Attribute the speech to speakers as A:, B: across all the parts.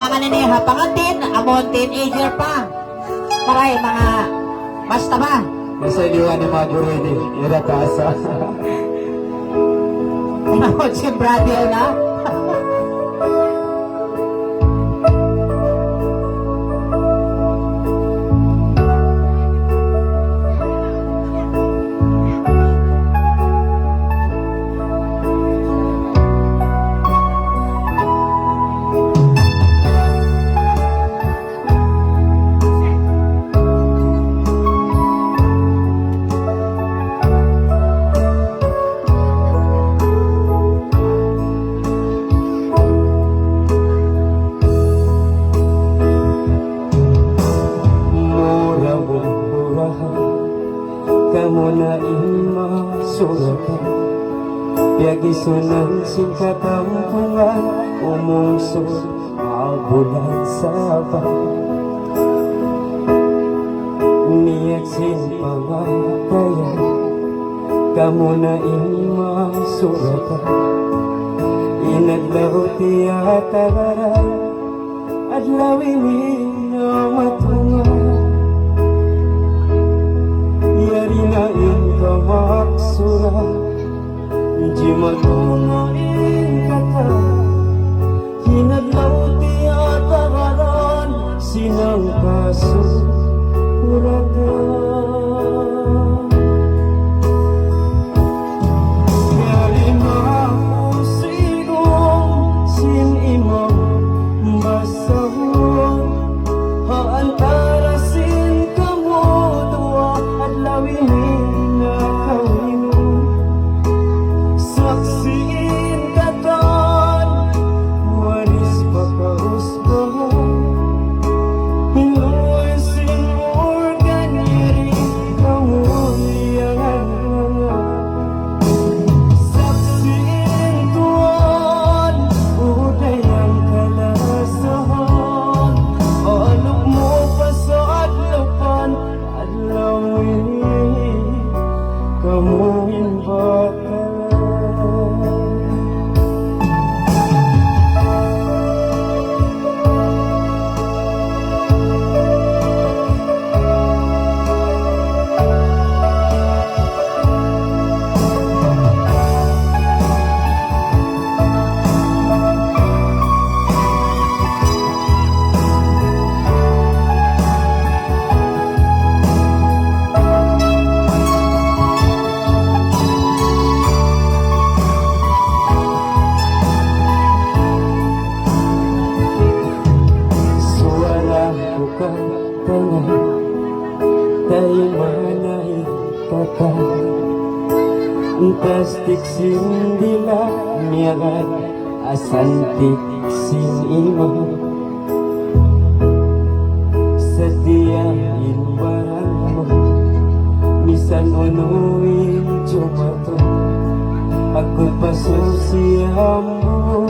A: Mga naniha, pangatin, amon teenager pa. Maray, mga basta ba?
B: Nasa iliwan ni Marjorie ni Iratasa.
A: Amon si brother na.
B: Kamu na imasuratan Piagisonan sing katampungan Umungsod abulan sabang Niyak sing pamatayan Kamu na imasuratan Inadlaw tiyatagaran Adlawin na matungan Yari na ikaw maksura Di malunain kata Hinadlaw tiyatagaran Sinang kasuratan Yari na pusigong Sin imam basahon Haantara sin kamu dua Adlawin na kawinon Saksiin katan Waris pagkausbahan Hinuwi sin organ Yari kamulian Saksiin tuan Udayang kalasahan Alok mo pa sa adlapan Adlawin kamuin bata Tayo manay kata Plastik sin dila Miyagat asantik sin ima Setiyain barang mo Misan unuin jumato Ako pasusiyam mo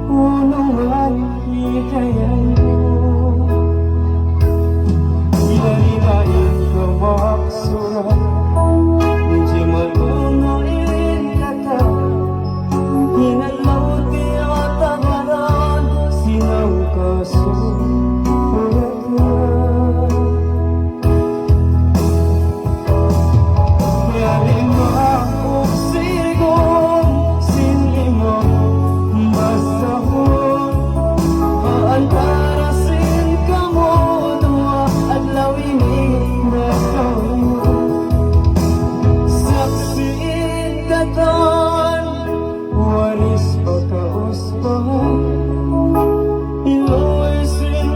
B: Unungan hikayan mo Yari na ikaw maksura Di malunain kata Hinadlaw tiyatagaran Sinang kasuratan Yari mapusigong Sin imong basahon Haantara sin kamu dua Adlawin na kawinon Saksiin katan Waris pagkausbahan Iloy sin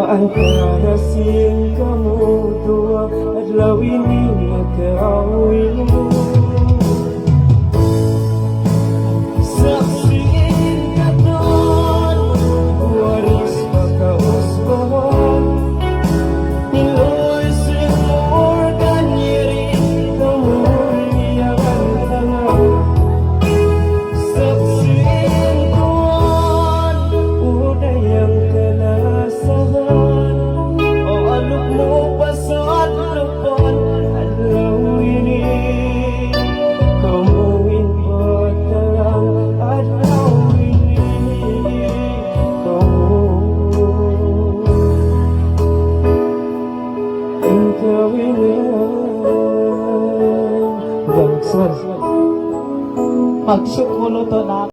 B: antarasin kamu dua adlaw ini nagkaawin mo. Saksiin ka doon, waris makausbahon. Niloy simur kanyirin kamuriyangan tangan. Saksiin doon, udayang kalasahan. O alok mo pa sa atlapan, adlaw ini kamuin batarang adlaw ini ikaw ini bagsas
A: Magsukulo to na